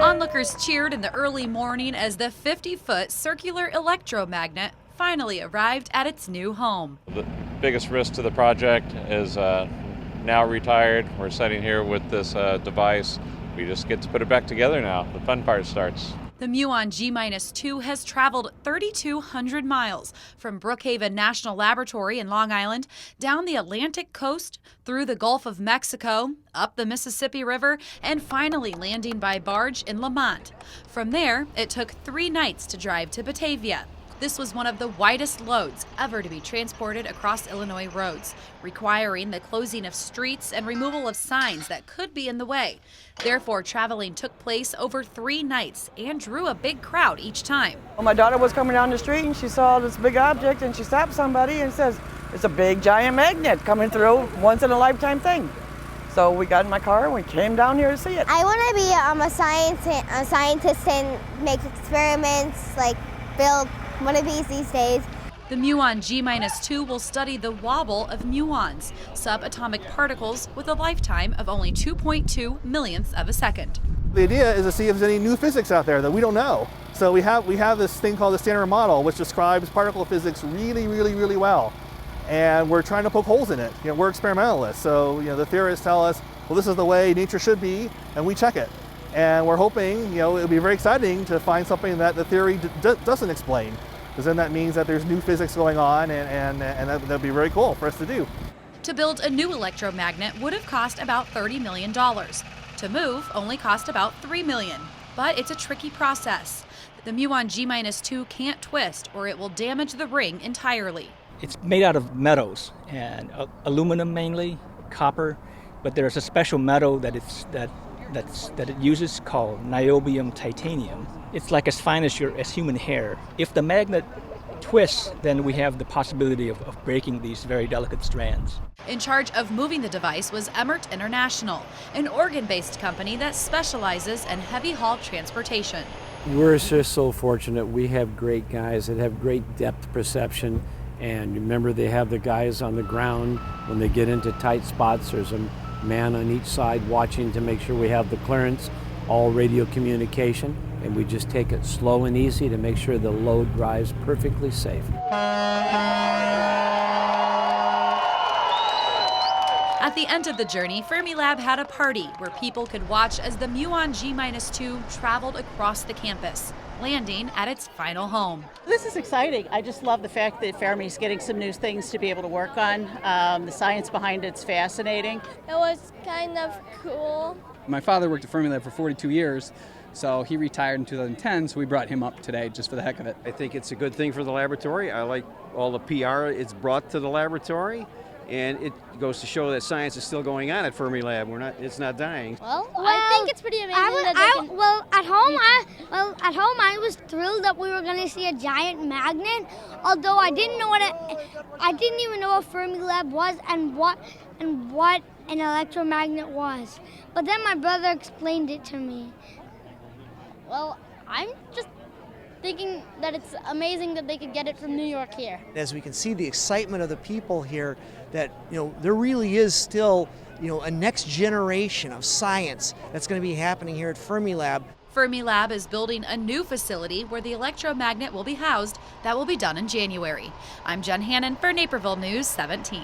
Onlookers cheered in the early morning as the 50-foot circular electromagnet finally arrived at its new home. The biggest risk to the project is now retired. We're sitting here with this device. We just get to put it back together now. The fun part starts. The Muon g-2 has traveled 3,200 miles from Brookhaven National Laboratory in Long Island, down the Atlantic coast, through the Gulf of Mexico, up the Mississippi River, and finally landing by barge in Lamont. From there, it took 3 nights to drive to Batavia. This was one of the widest loads ever to be transported across Illinois roads, requiring the closing of streets and removal of signs that could be in the way. Therefore, traveling took place over 3 nights and drew a big crowd each time. Well, my daughter was coming down the street and she saw this big object and she stopped somebody and says, "It's a big giant magnet coming through, once in a lifetime thing." So we got in my car and we came down here to see it. I want to be a scientist and make experiments, like build one of these days. The Muon g-2 will study the wobble of muons, subatomic particles with a lifetime of only 2.2 millionths of a second. The idea is to see if there's any new physics out there that we don't know. So we have this thing called the Standard Model, which describes particle physics really well. And we're trying to poke holes in it. We're experimentalists, so the theorists tell us, well, this is the way nature should be, and we check it. And we're hoping, it'll be very exciting to find something that the theory doesn't explain, because then that means that there's new physics going on, and that'd be very cool for us to do. To build a new electromagnet would have cost about $30 million. To move only cost about $3 million, but it's a tricky process. The Muon g-2 can't twist or it will damage the ring entirely. It's made out of metals, and aluminum mainly, copper, but there's a special metal that it uses called niobium titanium. It's like as fine as human hair. If the magnet twists, then we have the possibility of breaking these very delicate strands. In charge of moving the device was Emmert International, an Oregon-based company that specializes in heavy haul transportation. We're just so fortunate. We have great guys that have great depth perception, and remember, they have the guys on the ground. When they get into tight spots, there's a man on each side watching to make sure we have the clearance, all radio communication, and we just take it slow and easy to make sure the load drives perfectly safe. At the end of the journey, Fermilab had a party where people could watch as the Muon g-2 traveled across the campus, landing at its final home. This is exciting. I just love the fact that Fermi's getting some new things to be able to work on. The science behind it's fascinating. It was kind of cool. My father worked at Fermilab for 42 years, so he retired in 2010, so we brought him up today just for the heck of it. I think it's a good thing for the laboratory. I like all the PR it's brought to the laboratory, and it goes to show that science is still going on at Fermilab. It's not dying. Well, I think it's pretty amazing at home I was thrilled that we were going to see a giant magnet, although I didn't even know what Fermilab was and what an electromagnet was. But then my brother explained it to me. Well, I'm just thinking that it's amazing that they could get it from New York here. As we can see the excitement of the people here, that there really is still a next generation of science that's going to be happening here at Fermilab. Fermilab is building a new facility where the electromagnet will be housed. That will be done in January. I'm Jen Hannon for Naperville News 17.